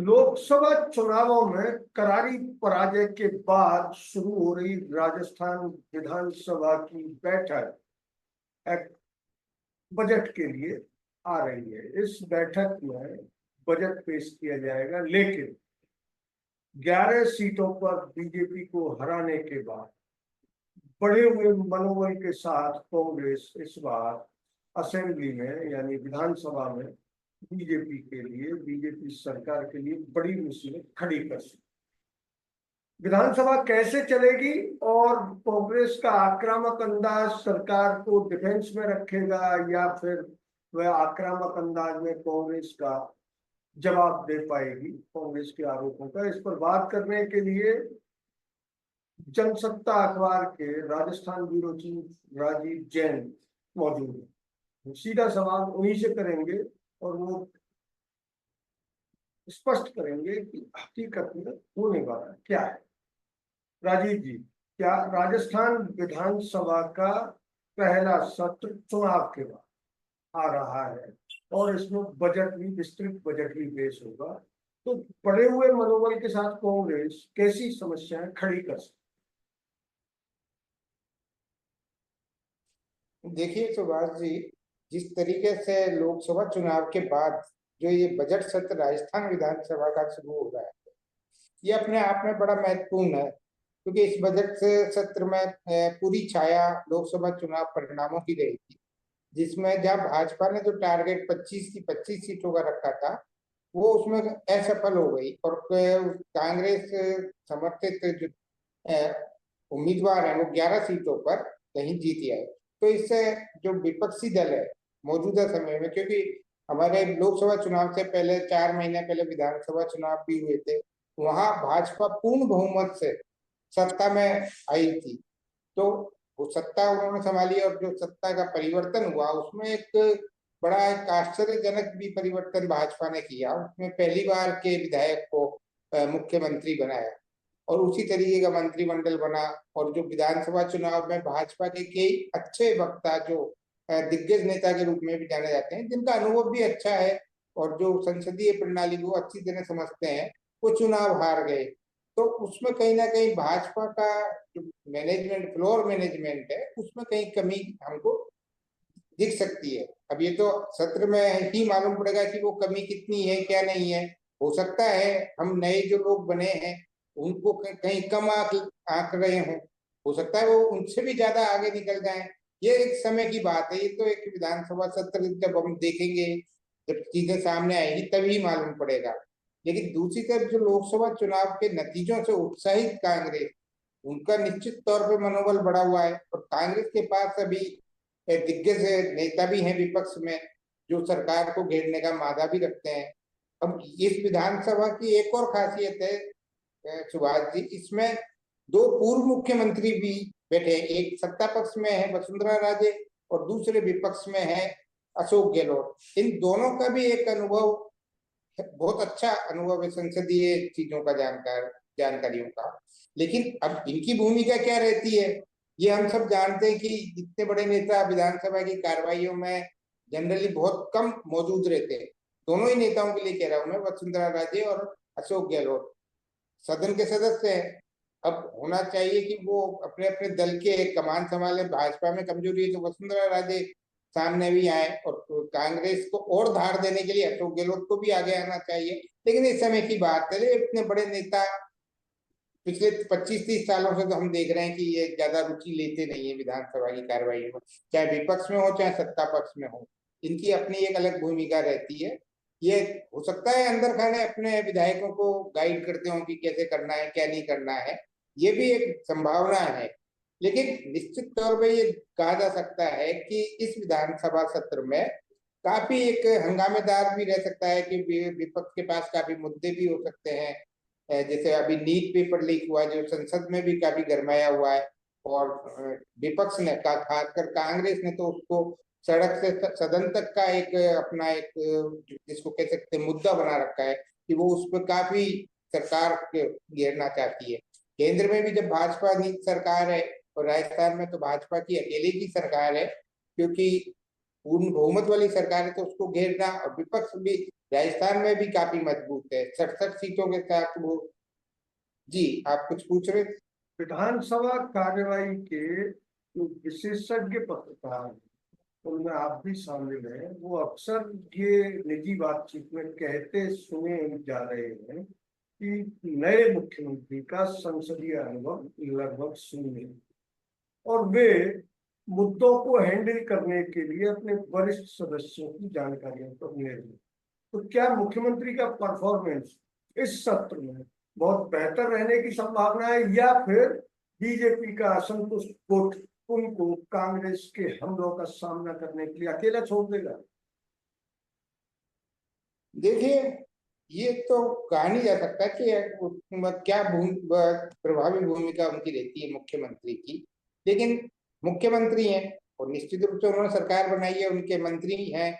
लोकसभा चुनावों में करारी पराजय के बाद शुरू हो रही राजस्थान विधानसभा की बैठक एक बजट के लिए आ रही है। इस बैठक में बजट पेश किया जाएगा, लेकिन 11 सीटों पर बीजेपी को हराने के बाद बढ़े हुए मनोबल के साथ कांग्रेस इस बार असेंबली में यानी विधानसभा में बीजेपी सरकार के लिए बड़ी मुसीबत खड़ी कर सकती। विधानसभा कैसे चलेगी और कांग्रेस का आक्रामक अंदाज सरकार को डिफेंस में रखेगा या फिर वह आक्रामक अंदाज में कांग्रेस का जवाब दे पाएगी कांग्रेस के आरोपों का, इस पर बात करने के लिए जनसत्ता अखबार के राजस्थान ब्यूरो चीफ राजीव जैन मौजूद है। सीधा सवाल उन्हीं से करेंगे और वो स्पष्ट करेंगे कि हकीकत में होने वाला क्या है। राजीव जी, क्या राजस्थान विधानसभा का पहला सत्र चुनाव के बाद आ रहा है और इसमें बजट भी, विस्तृत बजट भी पेश होगा, तो बढ़े हुए मनोबल के साथ कांग्रेस कैसी समस्याएं खड़ी कर सकती? देखिए सुभाष जी, जिस तरीके से लोकसभा चुनाव के बाद जो ये बजट सत्र राजस्थान विधानसभा का शुरू हो रहा है, ये अपने आप में बड़ा महत्वपूर्ण है, क्योंकि इस बजट से सत्र में पूरी छाया लोकसभा चुनाव परिणामों की रहेगी, जिसमें जहां भाजपा ने जो टारगेट 25 की 25 सीटों का रखा था, वो उसमें असफल हो गई और कांग्रेस समर्थित जो उम्मीदवार है वो 11 सीटों पर कहीं जीत आए। तो इससे जो विपक्षी दल है मौजूदा समय में, क्योंकि हमारे लोकसभा चुनाव से पहले 4 महीने पहले विधानसभा चुनाव भी हुए थे, वहां भाजपा पूर्ण बहुमत से सत्ता में आई थी, तो वो सत्ता उन्होंने संभाली और जो सत्ता का परिवर्तन हुआ उसमें एक बड़ा एक आश्चर्यजनक भी परिवर्तन भाजपा ने किया। उसमें पहली बार के विधायक को मुख्यमंत्री बनाया और उसी तरीके का मंत्रिमंडल बना, और जो विधानसभा चुनाव में भाजपा के कई अच्छे वक्ता जो दिग्गज नेता के रूप में भी जाने जाते हैं, जिनका अनुभव भी अच्छा है और जो संसदीय प्रणाली को अच्छी तरह समझते हैं, वो चुनाव हार गए। तो उसमें कहीं ना कहीं भाजपा का जो मैनेजमेंट, फ्लोर मैनेजमेंट है, उसमें कहीं कमी हमको दिख सकती है। अब ये तो सत्र में ही मालूम पड़ेगा कि वो कमी कितनी है, क्या नहीं है। हो सकता है हम नए जो लोग बने हैं उनको कहीं कम आंक रहे हों, हो सकता है वो उनसे भी ज्यादा आगे निकल जाए। ये एक समय की बात है, ये तो एक विधानसभा सत्र जब हम देखेंगे, जब चीजें सामने आएगी तभी मालूम पड़ेगा। लेकिन दूसरी तरफ जो लोकसभा चुनाव के नतीजों से उत्साहित कांग्रेस, उनका निश्चित तौर पर मनोबल बढ़ा हुआ है और कांग्रेस के पास अभी दिग्गज नेता भी हैं विपक्ष में, जो सरकार को घेरने का मादा भी रखते हैं। अब इस विधानसभा की एक और खासियत है सुभाष जी, इसमें दो पूर्व मुख्यमंत्री भी बैठे हैं। एक सत्ता पक्ष में है वसुंधरा राजे और दूसरे विपक्ष में है अशोक गहलोत। इन दोनों का भी एक अनुभव, बहुत अच्छा अनुभव है संसदीय चीजों का, जानकारियों का। लेकिन अब इनकी भूमिका क्या रहती है, ये हम सब जानते हैं कि इतने बड़े नेता विधानसभा की कार्रवाइयों में जनरली बहुत कम मौजूद रहते हैं। दोनों ही नेताओं के लिए कह रहा हूं मैं, वसुंधरा राजे और अशोक गहलोत सदन के सदस्य हैं। अब होना चाहिए कि वो अपने अपने दल के कमान संभाले। भाजपा में कमजोरी है तो वसुंधरा राजे सामने भी आए और कांग्रेस को और धार देने के लिए अशोक गहलोत को भी आगे आना चाहिए। लेकिन इस समय की बात है, इतने बड़े नेता पिछले 25-30 सालों से तो हम देख रहे हैं कि ये ज्यादा रुचि लेते नहीं है विधानसभा की कार्रवाई में, चाहे विपक्ष में हो चाहे सत्ता पक्ष में हो। इनकी अपनी एक अलग भूमिका रहती है। ये हो सकता है अंदर खाने अपने विधायकों को गाइड करते हो कि कैसे करना है क्या नहीं करना है, ये भी एक संभावना है। लेकिन निश्चित तौर पर ये कहा जा सकता है कि इस विधानसभा सत्र में काफी एक हंगामेदार भी रह सकता है कि विपक्ष के पास काफी मुद्दे भी हो सकते हैं। जैसे अभी नीट पेपर लीक हुआ जो संसद में भी काफी गरमाया हुआ है, और विपक्ष ने खासकर कांग्रेस ने तो उसको सड़क से सदन तक का एक अपना एक जिसको कह सकते हैं मुद्दा बना रखा है कि वो उस पर काफी सरकार घेरना चाहती है। केंद्र में भी जब भाजपा की सरकार है और राजस्थान में तो भाजपा की अकेले की सरकार है, क्योंकि पूर्ण बहुमत वाली सरकार है तो उसको घेरना, और विपक्ष भी राजस्थान में भी काफी मजबूत है 67 सीटों के साथ वो। जी आप कुछ पूछ रहे थे। विधानसभा कार्यवाही के जो विशेषज्ञ पत्रकार हैं, उनमें आप भी शामिल हैं, वो अक्सर ये निजी बातचीत में कहते सुने जा रहे हैं कि नए मुख्यमंत्री का संसदीय अनुभव लगभग शून्य है और वे मुद्दों को हैंडल करने के लिए अपने वरिष्ठ सदस्यों की जानकारियों पर निर्भर। तो क्या मुख्यमंत्री का परफॉर्मेंस इस सत्र में बहुत बेहतर रहने की संभावना है, या फिर बीजेपी का असंतुष्ट गुट उनको कांग्रेस के हमलों का सामना करने के लिए अकेला छोड़ देगा? देखिए, ये तो कहा नहीं जा सकता कि क्या प्रभावी भूमिका उनकी रहती है मुख्यमंत्री की, लेकिन मुख्यमंत्री हैं और निश्चित रूप से उन्होंने सरकार बनाई है, उनके मंत्री हैं,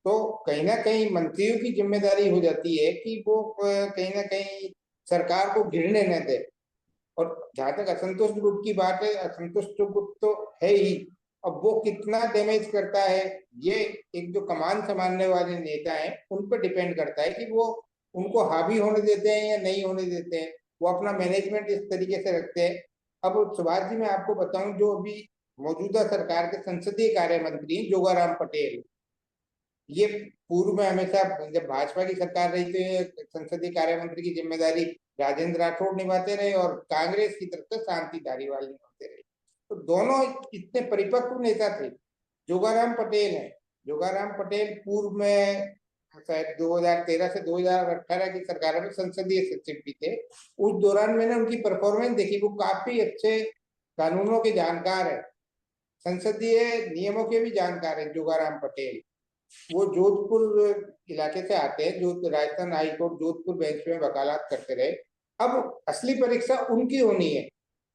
तो कहीं ना कहीं मंत्रियों की जिम्मेदारी हो जाती है कि वो कहीं ना कहीं सरकार को गिरने न दे। और जहां तक असंतुष्ट ग्रुप की बात है, असंतुष्ट ग्रुप तो है ही, अब वो कितना डैमेज करता है ये एक जो कमान संभालने वाले नेता हैं उन पर डिपेंड करता है कि वो उनको हावी होने देते हैं या नहीं होने देते हैं, वो अपना मैनेजमेंट इस तरीके से रखते हैं। अब सुभाष जी मैं आपको बताऊं, जो अभी मौजूदा सरकार के संसदीय कार्य मंत्री जोगाराम पटेल, ये पूर्व में हमेशा जब भाजपा की सरकार रही थी संसदीय कार्य मंत्री की जिम्मेदारी राजेंद्र राठौड़ निभाते रहे और कांग्रेस की तरफ से शांति धारीवाल निभाते रहे, तो दोनों इतने परिपक्व नेता थे। जोगाराम पटेल है, जोगाराम पटेल पूर्व में शायद 2013 से 2018 की सरकार में संसदीय सचिव भी थे। उस दौरान मैंने उनकी परफॉर्मेंस देखी, वो काफी अच्छे कानूनों के जानकार है, संसदीय नियमों के भी जानकार है जोगाराम पटेल। वो जोधपुर इलाके से आते हैं, जो राजस्थान हाईकोर्ट जोधपुर बेंच में वकालत करते रहे। अब असली परीक्षा उनकी होनी है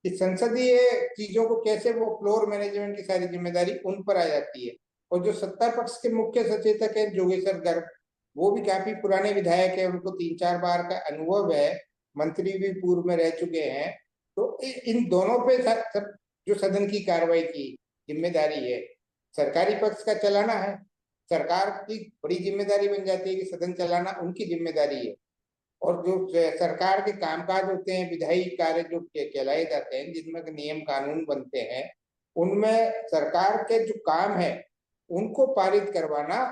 कि संसदीय चीजों को कैसे वो फ्लोर मैनेजमेंट की सारी जिम्मेदारी उन पर आ जाती है। और जो सत्ता पक्ष के मुख्य सचेतक है जोगेश्वर गर्ग, वो भी काफी पुराने विधायक है, उनको 3-4 बार का अनुभव है, मंत्री भी पूर्व में रह चुके हैं। तो इन दोनों पे जो सदन की कार्रवाई की जिम्मेदारी है, सरकारी पक्ष का चलाना है, सरकार की बड़ी जिम्मेदारी बन जाती है कि सदन चलाना उनकी जिम्मेदारी है। और जो सरकार के कामकाज होते हैं, विधायी कार्य जो कहलाए जाते हैं, जिनमें नियम कानून बनते हैं, उनमें सरकार के जो काम है उनको पारित करवाना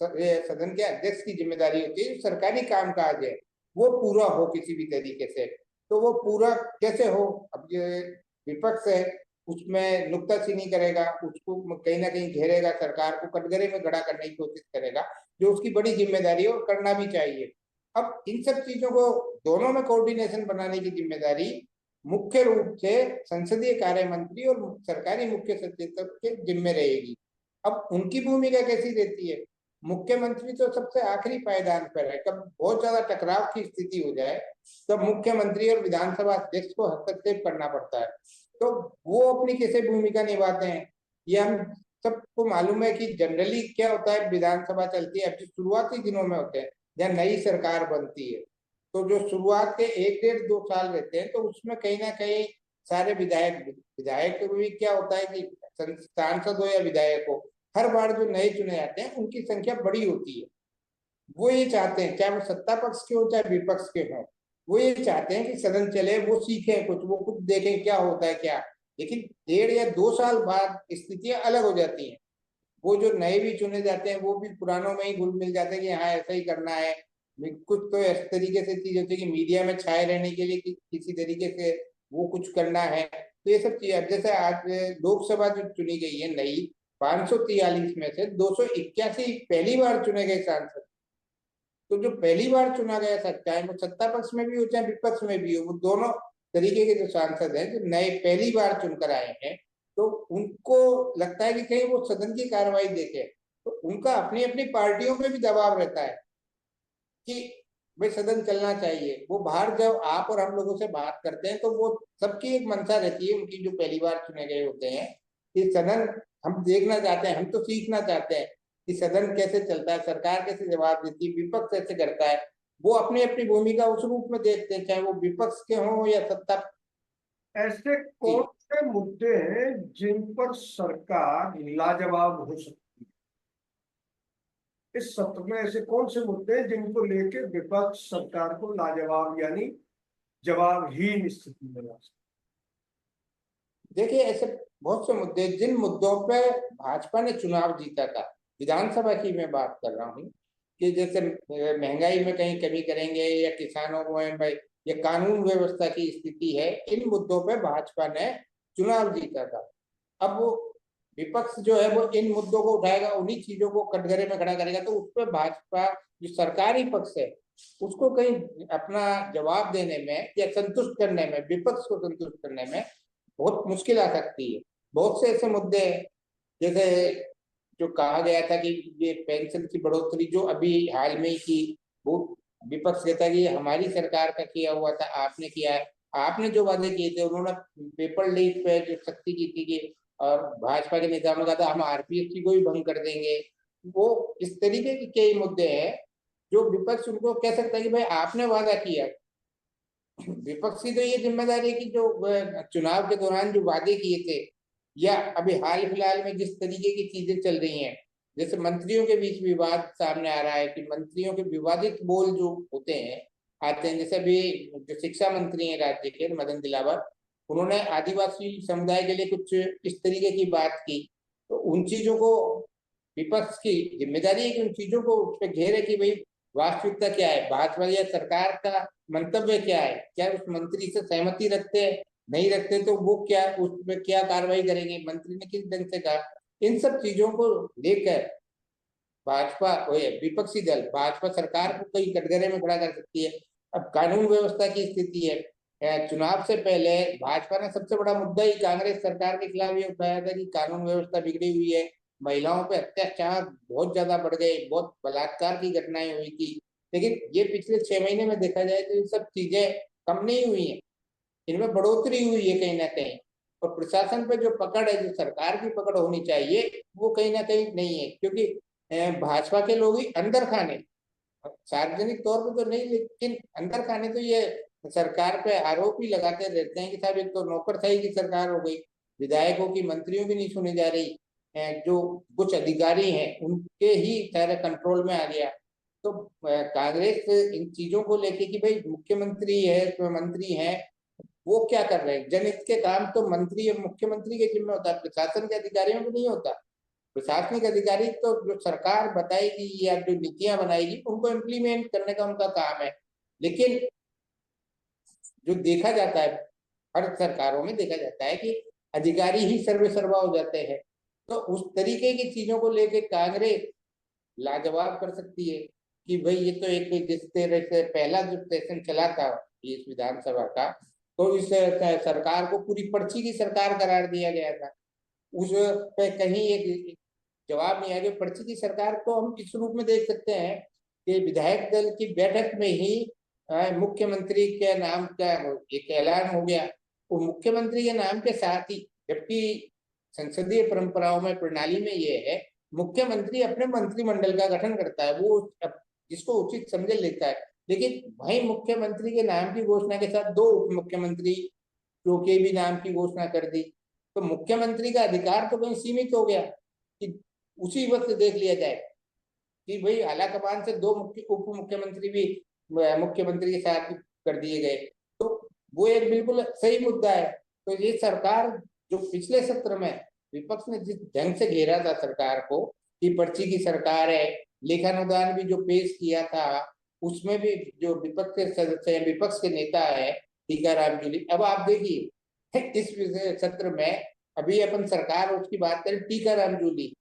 सदन के अध्यक्ष की जिम्मेदारी होती है। जो सरकारी कामकाज है वो पूरा हो किसी भी तरीके से, तो वो पूरा कैसे हो, अब ये विपक्ष है उसमें नुक्ताचीनी करेगा, उसको कहीं ना कहीं घेरेगा, सरकार को कटघरे में खड़ा करने की कोशिश करेगा, जो उसकी बड़ी जिम्मेदारी है और करना भी चाहिए। अब इन सब चीजों को दोनों में कोऑर्डिनेशन बनाने की जिम्मेदारी मुख्य रूप से संसदीय कार्य मंत्री और सरकारी मुख्य सचेतक के जिम्मे रहेगी। अब उनकी भूमिका कैसी रहती है, मुख्यमंत्री तो सबसे आखिरी पायदान पर है, कब बहुत ज्यादा टकराव की स्थिति हो जाए तब मुख्यमंत्री और विधानसभा अध्यक्ष को हस्तक्षेप करना पड़ता है। तो वो अपनी कैसे भूमिका निभाते हैं ये हम सबको मालूम है कि जनरली क्या होता है, विधानसभा चलती है, अब जो शुरुआती दिनों में होते हैं जब नई सरकार बनती है, तो जो शुरुआत के 1-1.5-2 साल रहते हैं, तो उसमें कहीं ना कहीं सारे विधायक विधायक भी क्या होता है कि सांसद हो या विधायक हो, हर बार जो नए चुने जाते हैं उनकी संख्या बड़ी होती है। वो ये चाहते हैं, चाहे वो सत्ता पक्ष के हो चाहे विपक्ष के हो, वो ये चाहते हैं कि सदन चले, वो सीखें कुछ, वो कुछ देखें क्या होता है क्या। लेकिन 1.5 या 2 साल बाद स्थितियां अलग हो जाती हैं, वो जो नए भी चुने जाते हैं वो भी पुरानों में ही घुल मिल जाते हैं कि हाँ ऐसा ही करना है। कुछ तो इस तरीके से चीज होती है कि मीडिया में छाए रहने के लिए किसी तरीके से वो कुछ करना है, तो ये सब चीजें। जैसे आज लोकसभा जो चुनी गई है नई, 543 में से 281 पहली बार चुने गए सांसद, तो जो पहली बार चुना गया था, चाहे वो सत्ता पक्ष में भी हो चाहे विपक्ष में भी हो, वो दोनों तरीके के जो सांसद हैं जो नए पहली बार चुनकर आए हैं, तो उनको लगता है कि कहीं वो सदन की कार्रवाई देखे, तो उनका अपनी अपनी पार्टियों में भी दबाव रहता है कि भाई सदन चलना चाहिए। वो बाहर जब आप और हम लोगों से बात करते हैं तो वो सबकी एक मंशा रहती है उनकी, जो पहली बार चुने गए होते हैं, कि सदन हम देखना चाहते हैं, हम तो सीखना चाहते हैं कि सदन कैसे चलता है, सरकार कैसे जवाब देती है, विपक्ष कैसे करता है। वो अपनी अपनी भूमिका उस रूप में देखते हैं, चाहे वो विपक्ष के हों या सत्ता। ऐसे कौन से मुद्दे हैं जिन पर सरकार लाजवाब हो सकती है? इस सत्र में ऐसे कौन से मुद्दे हैं जिनको लेके विपक्ष सरकार को लाजवाब यानी जवाबहीन स्थिति में ला सकती देखिए, ऐसे बहुत से मुद्दे, जिन मुद्दों पे भाजपा ने चुनाव जीता था, विधानसभा की मैं बात कर रहा हूँ, कि जैसे महंगाई में कहीं कमी करेंगे, या किसानों में भाई, या कानून व्यवस्था की स्थिति है, इन मुद्दों पे भाजपा ने चुनाव जीता था। अब वो विपक्ष जो है वो इन मुद्दों को उठाएगा, उन्हीं चीजों को कटघरे में खड़ा करेगा, तो उस पर भाजपा जो सरकारी पक्ष है उसको कहीं अपना जवाब देने में या संतुष्ट करने में, विपक्ष को संतुष्ट करने में बहुत मुश्किल आ सकती है। बहुत से ऐसे मुद्दे हैं, जैसे जो कहा गया था कि ये पेंशन की बढ़ोतरी जो अभी हाल में ही की, वो विपक्ष कहता है कि ये हमारी सरकार का किया हुआ था, आपने किया है। आपने जो वादे किए थे, उन्होंने पेपर लीक पे जो सख्ती की थी कि, और भाजपा के नेताओं ने कहा था हम आरपीएससी को भी भंग कर देंगे। वो इस तरीके के कई मुद्दे हैं जो विपक्ष उनको कह सकता है कि भाई आपने वादा किया। विपक्ष की तो ये जिम्मेदारी है कि जो चुनाव के दौरान जो वादे किए थे, या अभी हाल फिलहाल में जिस तरीके की चीजें चल रही हैं, जैसे मंत्रियों के बीच विवाद सामने आ रहा है, कि मंत्रियों के विवादित बोल जो होते हैं, आते हैं, जैसे अभी जो शिक्षा मंत्री हैं राज्य के, मदन दिलावर, उन्होंने आदिवासी समुदाय के लिए कुछ इस तरीके की बात की। तो उन चीजों को विपक्ष की जिम्मेदारी है कि उन चीजों को उस पर घेरे कि भाई वास्तविकता क्या है, भाजपा या सरकार का मंतव्य क्या है, क्या उस मंत्री से सहमति रखते हैं, नहीं रखते तो वो क्या उसमें क्या कार्रवाई करेंगे, मंत्री ने किस ढंग से कहा। इन सब चीजों को लेकर भाजपा विपक्षी दल भाजपा सरकार को कई कटघरे में खड़ा कर सकती है। अब कानून व्यवस्था की स्थिति है, चुनाव से पहले भाजपा ने सबसे बड़ा मुद्दा ही कांग्रेस सरकार के खिलाफ ये उठाया था कि कानून व्यवस्था बिगड़ी हुई है, महिलाओं पे अत्याचार बहुत ज्यादा बढ़ गए, बहुत बलात्कार की घटनाएं हुई थी। लेकिन ये पिछले 6 महीने में देखा जाए तो ये सब चीजें कम नहीं हुई है, इनमें बढ़ोतरी हुई है कहीं ना कहीं। और प्रशासन पे जो पकड़ है, जो सरकार की पकड़ होनी चाहिए, वो कहीं ना कहीं नहीं है, क्योंकि भाजपा के लोग ही अंदर खाने, सार्वजनिक तौर पे तो नहीं, लेकिन अंदर खाने तो ये सरकार पे आरोप ही लगाते रहते हैं कि साहब एक तो नौकरशाही की सरकार हो गई, विधायकों की, मंत्रियों की नहीं सुनी जा रही, जो कुछ अधिकारी हैं उनके ही सारे कंट्रोल में आ गया। तो कांग्रेस इन चीजों को लेके कि भाई मुख्यमंत्री है तो मंत्री है, वो क्या कर रहे हैं, जनहित के काम तो मंत्री और मुख्यमंत्री के जिम्मे होता है, प्रशासन के अधिकारियों को नहीं होता। प्रशासनिक अधिकारी तो जो सरकार बताएगी या जो नीतियां बनाएगी उनको इम्प्लीमेंट करने का उनका काम है। लेकिन जो देखा जाता है, हर सरकारों में देखा जाता है कि अधिकारी ही सर्वे सर्वा हो जाते हैं। तो उस तरीके की चीजों को लेके कांग्रेस लाजवाब कर सकती है कि भाई ये तो एक जिस तरह से पहला जो सेशन चला था इस विधानसभा का, तो इस सरकार को पूरी पर्ची की सरकार करार दिया गया था। उस पे कहीं एक जवाब नहीं आया। पर्ची की सरकार को हम इस रूप में देख सकते हैं कि विधायक दल की बैठक में ही मुख्यमंत्री के नाम का एक ऐलान हो गया। वो मुख्यमंत्री के नाम के साथ ही, जबकि संसदीय परंपराओं में, प्रणाली में ये है, मुख्यमंत्री अपने मंत्रिमंडल का गठन करता है, वो जिसको उचित समझ लेता है। लेकिन वही मुख्यमंत्री के नाम की घोषणा के साथ दो उप मुख्यमंत्री जो के भी नाम की घोषणा कर दी, तो मुख्यमंत्री का अधिकार तो कहीं सीमित हो गया कि उसी वक्त देख लिया जाए कि भाई आला कमान से दो मुख्य उप मुख्यमंत्री भी मुख्यमंत्री के साथ कर दिए गए। तो वो एक बिल्कुल सही मुद्दा है। तो ये सरकार जो पिछले सत्र में विपक्ष ने जिस ढंग से घेरा था सरकार को कि पर्ची की सरकार है, लेखानुदान भी जो पेश किया था, उसमें भी जो विपक्ष के सदस्य हैं, विपक्ष के नेता है टीकाराम जूली, अब आप देखिए इस सत्र में अभी अपन सरकार उसकी बात करें, टीकाराम जूली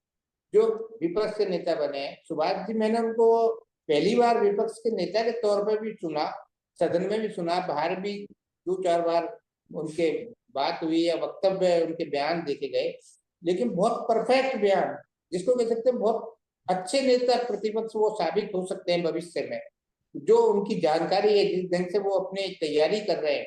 जो विपक्ष के नेता बने हैं, सुभाष जी, मैंने उनको पहली बार विपक्ष के नेता के तौर पर भी सुना, सदन में भी सुना, बाहर भी 2-4 बार उनके बात हुई या वक्तव्य उनके बयान देखे गए, लेकिन बहुत परफेक्ट बयान, जिसको कह सकते हैं बहुत अच्छे नेता प्रतिपक्ष वो साबित हो सकते हैं भविष्य में। जो उनकी जानकारी है, जिस ढंग से वो अपनी तैयारी कर रहे हैं।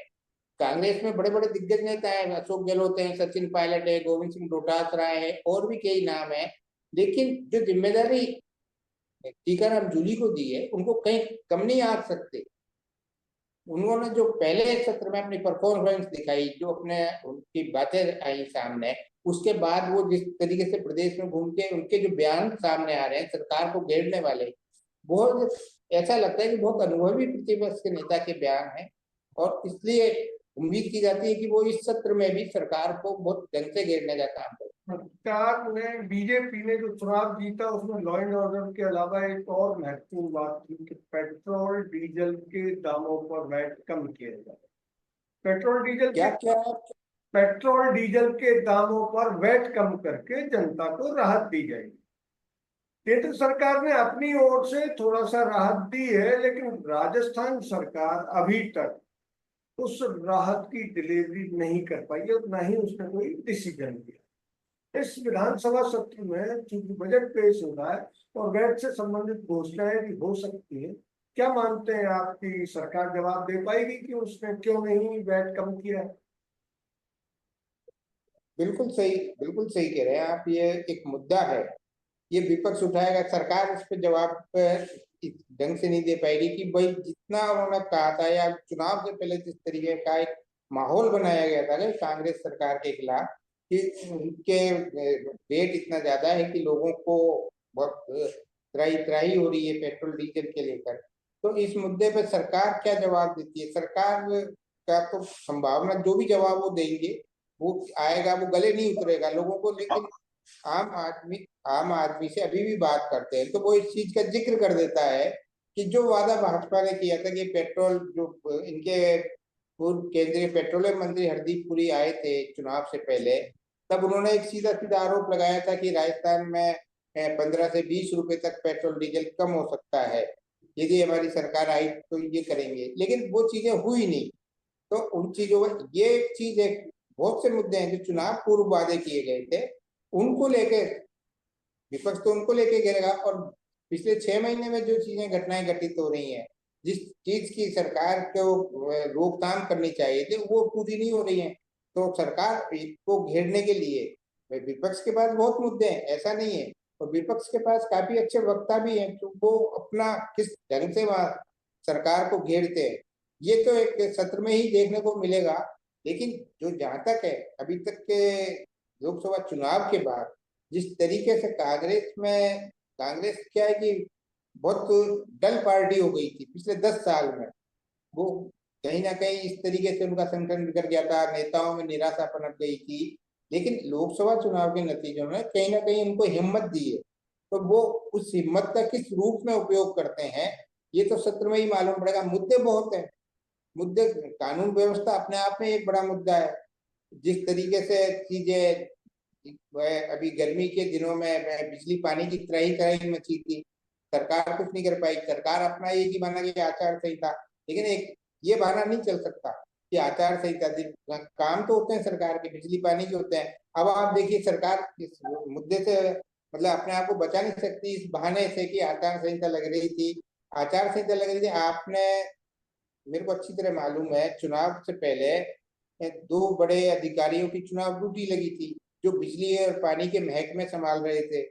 कांग्रेस में बड़े बड़े दिग्गज नेता है, अशोक गहलोत है, सचिन पायलट है, गोविंद सिंह डोटासरा है, और भी कई नाम है। लेकिन जो जिम्मेदारी टीकाराम जूली को दी है, उनको कहीं कम नहीं आ सकते। उन्होंने जो पहले सत्र में अपनी परफॉर्मेंस दिखाई, जो अपने उनकी बातें आई सामने, उसके बाद वो जिस तरीके से प्रदेश में घूम के उनके जो बयान सामने आ रहे हैं सरकार को घेरने वाले, बहुत ऐसा लगता है कि बहुत अनुभवी प्रतिपक्ष के नेता के बयान है। और इसलिए उम्मीद की जाती है कि वो इस सत्र में भी सरकार को बहुत ढंग से घेरने का काम करे। सरकार ने, बीजेपी ने जो चुनाव जीता उसमें लॉ एंड ऑर्डर के अलावा एक और महत्वपूर्ण बात थी कि पेट्रोल डीजल के दामों पर वैट कम किया जाए। पेट्रोल डीजल क्या के क्या पेट्रोल डीजल के दामों पर वैट कम करके जनता को राहत दी जाएगी। केंद्र सरकार ने अपनी ओर से थोड़ा सा राहत दी है, लेकिन राजस्थान सरकार अभी तक उस राहत की डिलीवरी नहीं कर पाई और न ही उसने कोई डिसीजन लिया। इस विधानसभा सत्र में चूंकि बजट पेश हो रहा है और वैट से संबंधित घोषणाएं भी हो सकती है, क्या मानते हैं आपकी सरकार जवाब दे पाएगी कि उसने क्यों नहीं वैट कम किया? बिल्कुल सही कह रहे हैं आप। ये एक मुद्दा है, ये विपक्ष उठाएगा, सरकार उस पर जवाब इस ढंग से नहीं दे पाएगी कि भाई जितना उन्होंने कहा था या चुनाव से पहले जिस तरीके का एक माहौल बनाया गया था कि कांग्रेस सरकार के खिलाफ कि उनके रेट इतना ज्यादा है कि लोगों को बहुत त्राही त्राही हो रही है पेट्रोल डीजल के लेकर। तो इस मुद्दे पे सरकार क्या जवाब देती है? सरकार का तो संभावना जो भी जवाब वो देंगे वो आएगा, वो गले नहीं उतरेगा लोगों को। लेकिन आम आदमी से अभी भी बात करते हैं तो वो इस चीज का जिक्र कर देता है कि जो वादा भाजपा ने किया था कि पेट्रोल जो इनके पूर्व केंद्रीय पेट्रोलियम मंत्री हरदीप पुरी आए थे चुनाव से पहले, तब उन्होंने एक सीधा सीधा आरोप लगाया था कि राजस्थान में 15 से 20 रुपए तक पेट्रोल डीजल कम हो सकता है यदि हमारी सरकार आई तो ये करेंगे। लेकिन वो चीजें हुई नहीं। तो उन चीजों में ये एक चीज है, बहुत से मुद्दे हैं जो चुनाव पूर्व वादे किए गए थे उनको लेके विपक्ष तो उनको लेके गिरेगा। और पिछले 6 महीने में जो चीजें घटनाएं घटित हो रही हैं, जिस चीज की सरकार को रोकथाम करनी चाहिए थी वो पूरी नहीं हो रही है। तो सरकार को घेरने के लिए विपक्ष के पास बहुत मुद्दे हैं, ऐसा नहीं है। और विपक्ष के पास काफी अच्छे वक्ता भी हैं तो वो अपना किस ढंग से वहां सरकार को घेरते हैं ये तो एक सत्र में ही देखने को मिलेगा। लेकिन जो जहां तक है अभी तक के लोकसभा चुनाव के बाद जिस तरीके से कांग्रेस क्या है कि बहुत डल पार्टी हो गई थी पिछले 10 साल में। वो कहीं ना कहीं इस तरीके से उनका संगठन बिगड़ गया था, नेताओं में निराशा पनप गई थी। लेकिन लोकसभा चुनाव के नतीजों ने कहीं ना कहीं उनको हिम्मत दी है। तो वो उस हिम्मत का किस रूप में उपयोग करते हैं ये तो सत्र में ही मालूम पड़ेगा। मुद्दे बहुत हैं, मुद्दे कानून व्यवस्था अपने आप में एक बड़ा मुद्दा है। जिस तरीके से चीजें अभी गर्मी के दिनों में बिजली पानी की त्राही त्राही मची थी, सरकार कुछ नहीं कर पाई। सरकार अपना एक ही बहाना कि आचार संहिता, लेकिन एक ये बहाना नहीं चल सकता कि आचार संहिता काम तो होते हैं सरकार के बिजली पानी के होते हैं। अब आप देखिए सरकार इस मुद्दे से मतलब अपने आप को बचा नहीं सकती इस बहाने से कि आचार संहिता लग रही थी। आचार संहिता लग रही थी, आपने मेरे को अच्छी तरह मालूम है चुनाव से पहले 2 बड़े अधिकारियों की चुनाव ड्यूटी लगी थी जो बिजली और पानी के महकमे संभाल रहे थे।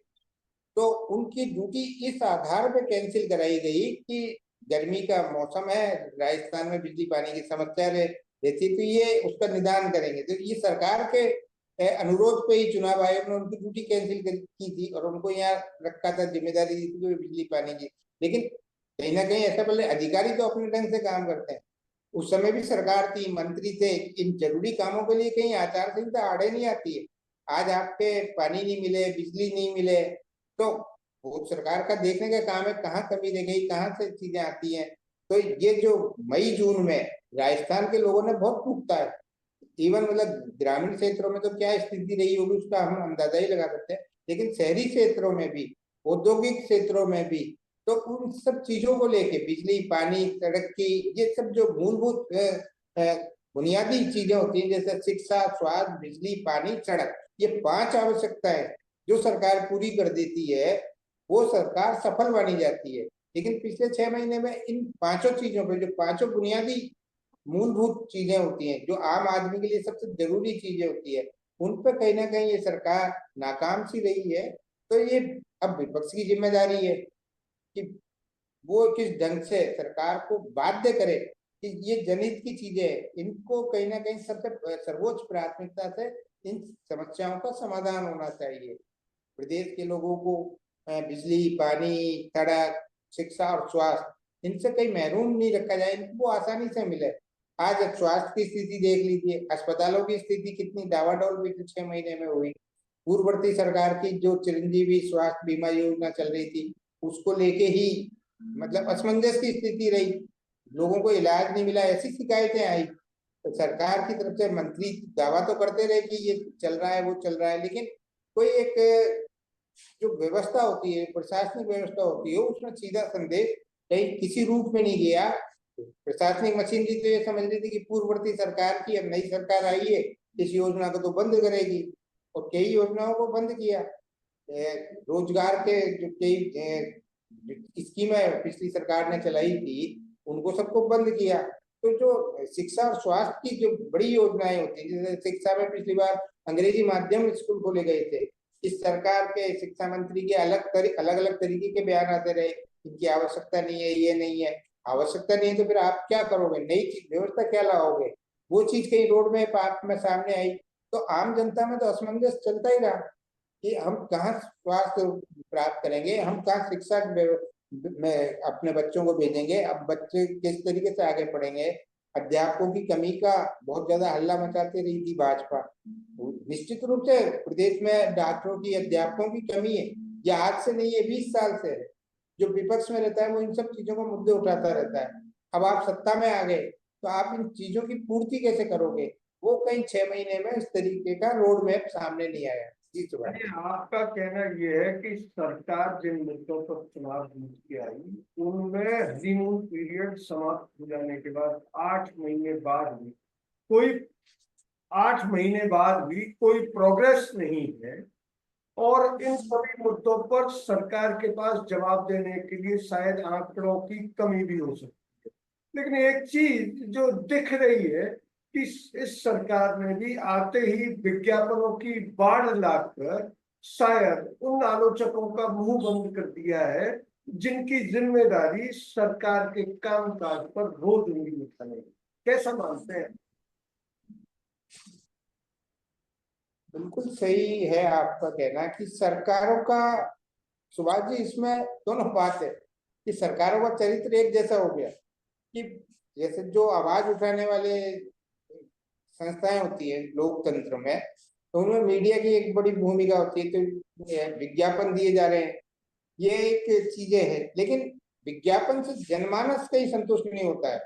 तो उनकी ड्यूटी इस आधार पे कैंसिल कराई गई कि गर्मी का मौसम है, राजस्थान में बिजली पानी की समस्या रहती तो ये उसका निदान करेंगे। तो ये सरकार के अनुरोध पे ही चुनाव आयोग ने उनकी ड्यूटी कैंसिल की थी और उनको यहाँ रखा था, जिम्मेदारी दी थी बिजली पानी की। लेकिन कहीं ना कहीं ऐसा बोले अधिकारी तो अपने ढंग से काम करते हैं। उस समय भी सरकार थी, मंत्री थे, इन जरूरी कामों के लिए कहीं आचार संहिता आड़े नहीं आती है। आज आपके पानी नहीं मिले, बिजली नहीं मिले तो वो सरकार का देखने का काम है कहाँ कमी रह गई, कहाँ से चीजें आती हैं। तो ये जो मई जून में राजस्थान के लोगों ने बहुत भुगता है। इवन मतलब ग्रामीण क्षेत्रों में तो क्या स्थिति रही होगी उसका हम अंदाजा ही लगा सकते हैं, लेकिन शहरी क्षेत्रों में भी, औद्योगिक क्षेत्रों में भी, तो उन सब चीजों को लेके बिजली पानी सड़क की ये सब जो मूलभूत बुनियादी चीजें होती हैं जैसे शिक्षा स्वास्थ्य बिजली पानी सड़क, ये 5 आवश्यकताएं जो सरकार पूरी कर देती है वो सरकार सफल मानी जाती है। लेकिन पिछले 6 महीने में इन 5 चीजों पे जो 5 बुनियादी मूलभूत चीजें होती हैं जो आम आदमी के लिए सबसे जरूरी चीजें होती है उन पर कहीं ना कहीं ये सरकार नाकाम सी रही है। तो ये अब विपक्ष की जिम्मेदारी है कि वो किस ढंग से सरकार को बाध्य करे कि ये जनहित की चीजें हैं इनको कहीं ना कहीं सबसे सर्वोच्च प्राथमिकता से इन समस्याओं का समाधान होना चाहिए। प्रदेश के लोगों को बिजली, पानी, सड़क, शिक्षा और स्वास्थ्य इनसे कहीं महरूम नहीं रखा जाए, इनको वो आसानी से मिले। आज स्वास्थ्य की स्थिति देख लीजिए, अस्पतालों की स्थिति कितनी डावाडोल पिछले 6 महीने में हुई। पूर्ववर्ती सरकार की जो चिरंजीवी स्वास्थ्य बीमा योजना चल रही थी, उसको लेके ही मतलब असमंजस की स्थिति रही, लोगों को इलाज नहीं मिला, ऐसी शिकायतें आई। तो सरकार की तरफ से मंत्री दावा तो करते रहे कि ये चल रहा है, वो चल रहा है, लेकिन कोई एक जो व्यवस्था होती है, प्रशासनिक व्यवस्था होती है, उसमें सीधा संदेश कहीं किसी रूप में नहीं गया। प्रशासनिक मशीनरी तो ये समझ रही थी कि पूर्ववर्ती सरकार की, अब नई सरकार आई है, इस योजना को तो बंद करेगी, और कई योजनाओं को बंद किया। रोजगार के जो कई स्कीमें पिछली सरकार ने चलाई थी, उनको सबको बंद किया। तो जो शिक्षा और स्वास्थ्य की जो बड़ी योजनाएं होती है, जैसे शिक्षा में पिछली बार अंग्रेजी माध्यम स्कूल खोले गए थे, इस सरकार के शिक्षा मंत्री के अलग अलग तरीके के बयान आते रहे, इनकी आवश्यकता नहीं है, ये नहीं है। आवश्यकता नहीं है तो फिर आप क्या करोगे, नई व्यवस्था क्या लाओगे? वो चीज कहीं रोड मैप आप में सामने आई, तो आम जनता में तो असमंजस चलता ही रहा कि हम कहाँ स्वास्थ्य प्राप्त करेंगे, हम कहाँ शिक्षा में अपने बच्चों को भेजेंगे, अब बच्चे किस तरीके से आगे पढ़ेंगे। अध्यापकों की कमी का बहुत ज्यादा हल्ला मचाती रही थी भाजपा। निश्चित रूप से प्रदेश में डॉक्टरों की, अध्यापकों की कमी है, ये आज से नहीं है, 20 साल से है। जो विपक्ष में रहता है वो इन सब चीजों को मुद्दे उठाता रहता है। अब आप सत्ता में आ गए तो आप इन चीजों की पूर्ति कैसे करोगे? वो कहीं 6 महीने में इस तरीके का रोड मैप सामने नहीं आया। जी सुभाष। यानी आपका कहना यह है कि सरकार जिन मुद्दों पर चुनाव जीत के आई, उनमें हनीमून पीरियड समाप्त हो जाने के बाद 8 महीने बाद भी कोई 8 महीने बाद भी कोई प्रोग्रेस नहीं है, और इन सभी मुद्दों पर सरकार के पास जवाब देने के लिए शायद आंकड़ों की कमी भी हो सकती है। लेकिन एक चीज जो दिख रही है कि इस सरकार ने भी आते ही विज्ञापनों की बाढ़ लाकर शायद उन आलोचकों का मुंह बंद कर दिया है जिनकी जिम्मेदारी सरकार के कामकाज पर रोज उंगली उठाने की। कैसा मानते हैं? बिल्कुल सही है आपका कहना कि सरकारों का, सुभाष जी, इसमें दोनों बात है कि सरकारों का चरित्र एक जैसा हो गया कि जैसे जो आवाज उठाने वाले संस्थाएं होती है लोकतंत्र में, तो उनमें मीडिया की एक बड़ी भूमिका होती है। तो विज्ञापन दिए जा रहे हैं, ये एक चीजें है, लेकिन विज्ञापन से जनमानस कहीं संतुष्ट नहीं होता है।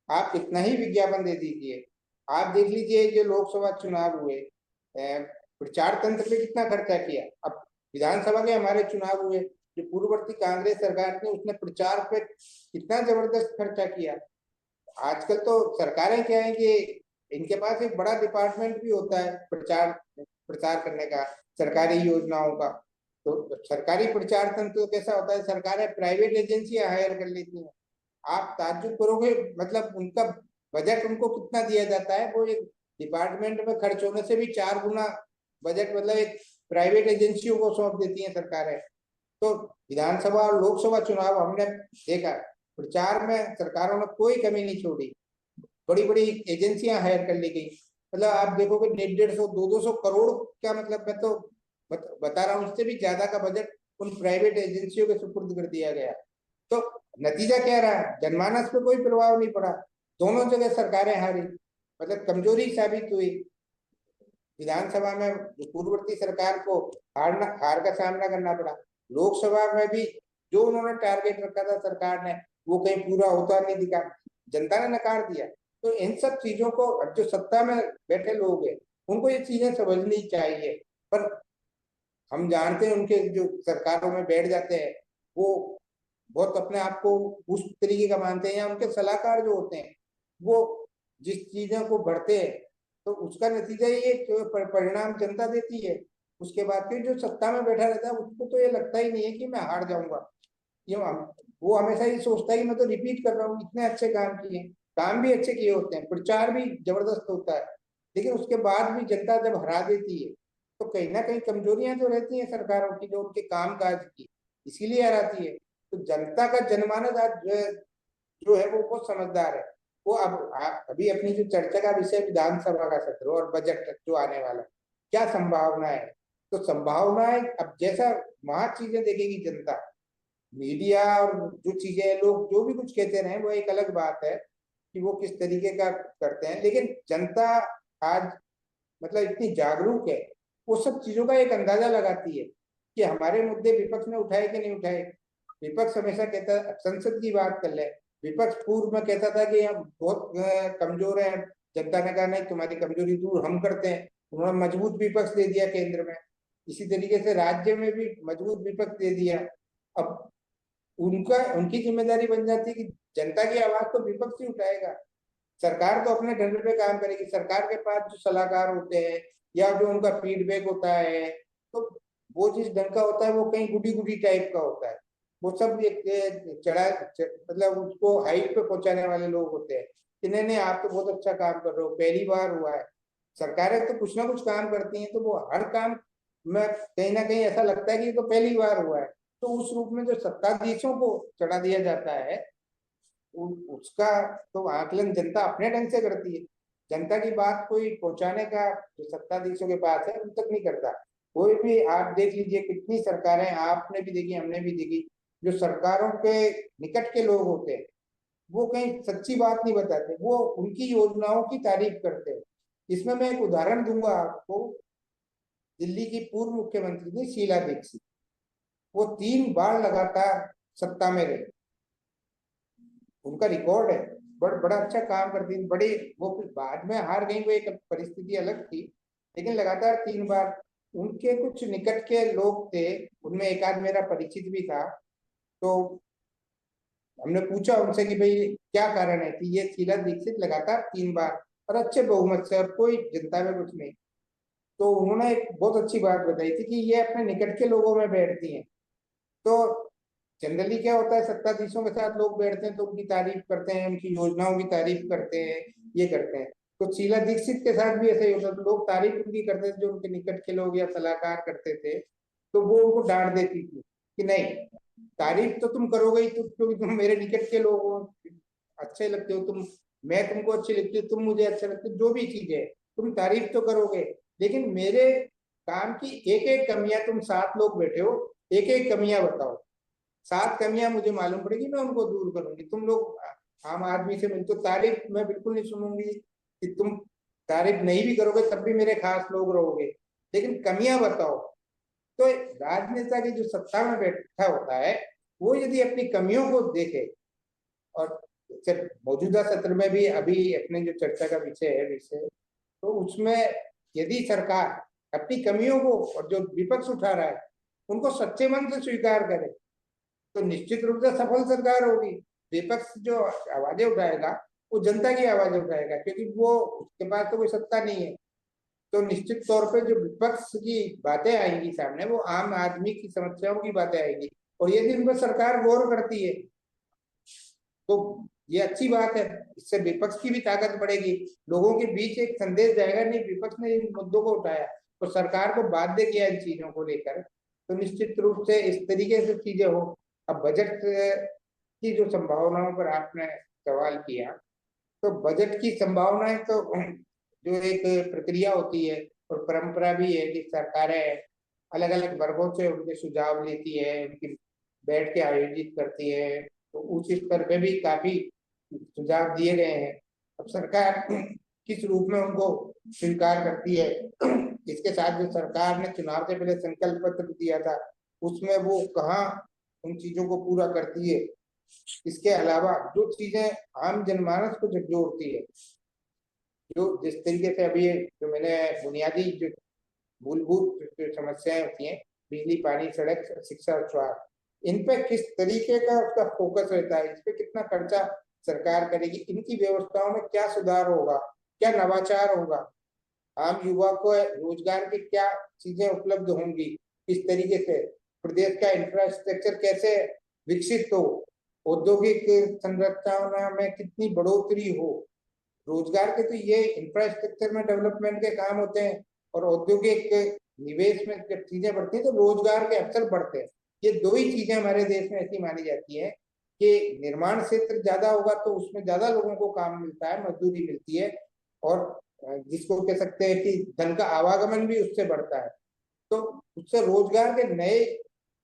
आप कितना ही विज्ञापन दे दीजिए, आप देख लीजिए जो लोकसभा चुनाव हुए, प्रचार तंत्र पे कितना खर्चा किया। अब विधानसभा के हमारे चुनाव हुए, जो पूर्ववर्ती कांग्रेस सरकार ने, उसने प्रचार पे कितना जबरदस्त खर्चा किया। आजकल तो सरकारें क्या है कि इनके पास एक बड़ा डिपार्टमेंट भी होता है प्रचार प्रचार करने का, सरकारी योजनाओं का। तो सरकारी प्रचार तंत्र तो कैसा होता है, सरकारें प्राइवेट एजेंसियां हायर कर लेती हैं। आप ताज्जुब करोगे, मतलब उनका बजट उनको कितना दिया जाता है, वो एक डिपार्टमेंट में खर्च होने से भी 4 गुना बजट मतलब एक प्राइवेट एजेंसियों को सौंप देती हैं सरकारें। तो विधानसभा और लोकसभा चुनाव हमने देखा, प्रचार में सरकारों ने कोई कमी नहीं छोड़ी, बड़ी बड़ी एजेंसियां हायर कर ली गई। मतलब आप देखोगे 150-150, 200 करोड़ का, मतलब मैं तो बता रहा हूँ, उससे भी ज्यादा का बजट उन प्राइवेट एजेंसियों के सुपुर्द कर दिया गया। तो नतीजा क्या रहा? जनमानस पे कोई प्रभाव नहीं पड़ा, दोनों जगह सरकारें हारी, मतलब कमजोरी साबित हुई। विधानसभा में पूर्ववर्ती सरकार को हार का सामना करना पड़ा, लोकसभा में भी जो उन्होंने टारगेट रखा था सरकार ने, वो कहीं पूरा होता नहीं दिखा, जनता ने नकार दिया। तो इन सब चीजों को अब जो सत्ता में बैठे लोग हैं, उनको ये चीजें समझनी चाहिए। पर हम जानते हैं उनके जो सरकारों में बैठ जाते हैं, वो बहुत अपने आप को उस तरीके का मानते हैं, या उनके सलाहकार जो होते हैं वो जिस चीजों को बढ़ते हैं, तो उसका नतीजा ये परिणाम जनता देती है। उसके बाद फिर जो सत्ता में बैठा रहता है, उसको तो ये लगता ही नहीं है कि मैं हार जाऊंगा। वो हमेशा ये सोचता है कि मैं तो रिपीट कर रहा हूँ, इतने अच्छे काम किए, काम भी अच्छे किए होते हैं, प्रचार भी जबरदस्त होता है, लेकिन उसके बाद भी जनता जब हरा देती है, तो कहीं ना कहीं कमजोरियां तो रहती हैं सरकारों की, जो उनके कामकाज की, इसीलिए हराती है। तो जनता का जनमानस आज जो है वो बहुत समझदार है। वो अब अभी अपनी जो चर्चा का विषय विधानसभा का सत्र और बजट जो आने वाला है, क्या संभावना है। तो संभावनाएं अब जैसा वहां चीजें देखेगी जनता, मीडिया और जो चीजें लोग जो भी कुछ कहते रहे वो एक अलग बात है कि वो किस तरीके का करते हैं, लेकिन जनता आज मतलब इतनी जागरूक है, वो सब चीजों का एक अंदाजा लगाती है कि हमारे मुद्दे विपक्ष ने उठाए कि नहीं उठाए। विपक्ष हमेशा कहता है, संसद की बात कर ले, विपक्ष पूर्व में कहता था कि हम बहुत कमजोर हैं, जनता ने कहा नहीं तुम्हारी कमजोरी दूर हम करते हैं, उन्होंने मजबूत विपक्ष दे दिया केंद्र में। इसी तरीके से राज्य में भी मजबूत विपक्ष दे दिया। अब उनका उनकी जिम्मेदारी बन जाती है कि जनता की आवाज तो विपक्ष ही उठाएगा, सरकार तो अपने ढंग पे काम करेगी। सरकार के पास जो सलाहकार होते हैं या जो उनका फीडबैक होता है, तो वो जिस ढंग का होता है वो कहीं गुडी गुडी टाइप का होता है। वो सब एक मतलब उसको हाइट पे पहुंचाने वाले लोग होते हैं कि नहीं नहीं आप तो बहुत अच्छा काम कर रहे हो, पहली बार हुआ है। सरकारें तो कुछ ना कुछ काम करती हैं, तो वो हर काम में कहीं ना कहीं ऐसा लगता है कि ये तो पहली बार हुआ है। तो उस रूप में जो सत्ताधीशों को चढ़ा दिया जाता है, उसका तो आकलन जनता अपने ढंग से करती है। जनता की बात कोई पहुंचाने का जो सत्ताधीशों के पास है उन तक नहीं करता। कोई भी आप देख लीजिए, कितनी सरकारें आपने भी देखी हमने भी देखी, जो सरकारों के निकट के लोग होते हैं वो कहीं सच्ची बात नहीं बताते, वो उनकी योजनाओं की तारीफ करते हैं। इसमें मैं एक उदाहरण दूंगा आपको। दिल्ली की पूर्व मुख्यमंत्री थी शीला दीक्षित, वो 3 बार लगातार सत्ता में रही, उनका रिकॉर्ड है, बड़ा अच्छा काम करती थी। बड़ी वो फिर बाद में हार गई, वो एक परिस्थिति अलग थी, लेकिन लगातार 3 बार। उनके कुछ निकट के लोग थे, उनमें एक आध मेरा परिचित भी था। तो हमने पूछा उनसे कि भाई क्या कारण है कि ये शीला दीक्षित लगातार 3 बार और अच्छे बहुमत से, और कोई जनता में कुछ नहीं। तो उन्होंने एक बहुत अच्छी बात बताई थी कि ये अपने निकट के लोगों में बैठती हैं। तो जनरली क्या होता है, सत्ताधीशों के साथ लोग बैठते हैं तो उनकी तारीफ करते हैं, उनकी योजनाओं की तारीफ करते हैं, ये करते हैं। तो शीला दीक्षित के साथ भी ऐसा ही होता था, लोग तारीफ उनकी करते थे जो उनके निकट के लोग या सलाहकार करते थे। तो वो उनको डांट देती थी कि नहीं, तारीफ तो तुम करोगे ही, क्योंकि तुम मेरे निकट के लोग हो, अच्छे लगते हो तुम, मैं तुमको अच्छी लगती हूँ, तुम मुझे अच्छे लगते हो, जो भी चीज है तुम तारीफ तो करोगे, लेकिन मेरे काम की एक एक कमियां, तुम 7 लोग बैठे हो, एक एक कमियां बताओ, 7 कमियां मुझे मालूम पड़ेगी, मैं उनको दूर करूंगी। तुम लोग आम आदमी से मिलते हो, तारीफ मैं बिल्कुल नहीं सुनूंगी कि तुम तारीफ नहीं भी करोगे तब भी मेरे खास लोग रहोगे, लेकिन कमियां बताओ। तो राजनेता की जो सत्ता में बैठा होता है वो यदि अपनी कमियों को देखे, और मौजूदा सत्र में भी अभी अपने जो चर्चा का विषय है विषय, तो उसमें यदि सरकार अपनी कमियों को और जो विपक्ष उठा रहा है उनको सच्चे मन से स्वीकार करे तो निश्चित रूप से सफल सरकार होगी। विपक्ष जो आवाजें उठाएगा वो जनता की आवाजें उठाएगा, क्योंकि वो उसके पास तो कोई सत्ता नहीं है। तो निश्चित तौर पे जो विपक्ष की बातें आएंगी सामने, वो आम आदमी की समस्याओं की बातें आएंगी, और यदि उन पर सरकार गौर करती है तो ये अच्छी बात है। इससे विपक्ष की भी ताकत बढ़ेगी, लोगों के बीच एक संदेश जाएगा, नहीं विपक्ष ने इन मुद्दों को उठाया तो सरकार को बाध्य किया इन चीजों को लेकर, तो निश्चित रूप से इस तरीके से चीजें हो। अब बजट की जो संभावनाओं पर आपने सवाल किया, तो बजट की संभावनाएं तो जो एक प्रक्रिया होती है और परंपरा भी है कि सरकारें अलग अलग वर्गों से उनके सुझाव लेती है, उनकी बैठ के आयोजित करती है, तो उस स्तर पे भी काफी सुझाव दिए गए हैं। अब सरकार किस रूप में उनको स्वीकार करती है, इसके साथ जो सरकार ने चुनाव से पहले संकल्प पत्र दिया था उसमें वो कहाँ उन चीजों को पूरा करती है। इसके अलावा जो चीजें आम जनमानस को झकझोरती है, जो जिस तरीके से अभी जो मैंने बुनियादी जो मूलभूत जो समस्याएं होती हैं, बिजली पानी सड़क शिक्षा और स्वास्थ्य, इन पे किस तरीके का उसका फोकस रहता है, इस पे कितना खर्चा सरकार करेगी, इनकी व्यवस्थाओं में क्या सुधार होगा, क्या नवाचार होगा, आम युवा को रोजगार की क्या चीजें उपलब्ध होंगी, इस तरीके से प्रदेश का इंफ्रास्ट्रक्चर कैसे विकसित हो, औद्योगिक संरचना में कितनी बढ़ोतरी हो। रोजगार के तो ये इंफ्रास्ट्रक्चर में डेवलपमेंट के काम होते हैं, और औद्योगिक निवेश में जब चीजें बढ़ती हैं तो रोजगार के अवसर बढ़ते हैं। ये दो ही चीजें हमारे देश में ऐसी मानी जाती है कि निर्माण क्षेत्र ज्यादा होगा तो उसमें ज्यादा लोगों को काम मिलता है, मजदूरी मिलती है, और जिसको कह सकते हैं कि धन का आवागमन भी उससे बढ़ता है, तो उससे रोजगार के नए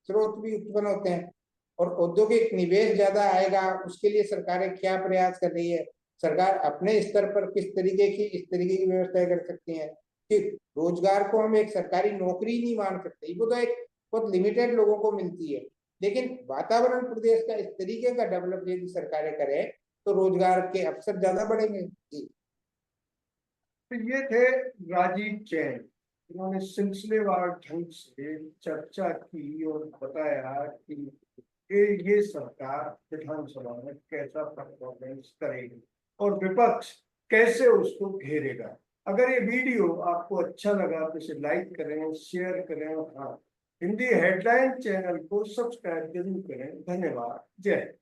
स्रोत भी उत्पन्न होते हैं और औद्योगिक निवेश ज्यादा आएगा। उसके लिए सरकारें क्या प्रयास कर रही है, सरकार अपने स्तर पर किस तरीके की इस तरीके की व्यवस्था कर सकती है कि रोजगार को हम एक सरकारी नौकरी नहीं मान सकते, वो तो एक बहुत लिमिटेड लोगों को मिलती है, लेकिन वातावरण प्रदेश का इस तरीके का डेवलप यदि सरकारें करें तो रोजगार के अवसर ज्यादा बढ़ेंगे। जी। तो ये थे राजीव जैन, इन्होंने सिलसिलेवार ढंग से चर्चा की और बताया कि ये सरकार विधानसभा में कैसा परफॉर्मेंस करेगी और विपक्ष कैसे उसको घेरेगा। अगर ये वीडियो आपको अच्छा लगा तो इसे लाइक करें, शेयर करें और हाँ, हिंदी हेडलाइन चैनल को सब्सक्राइब जरूर करें। धन्यवाद। जय हिंद।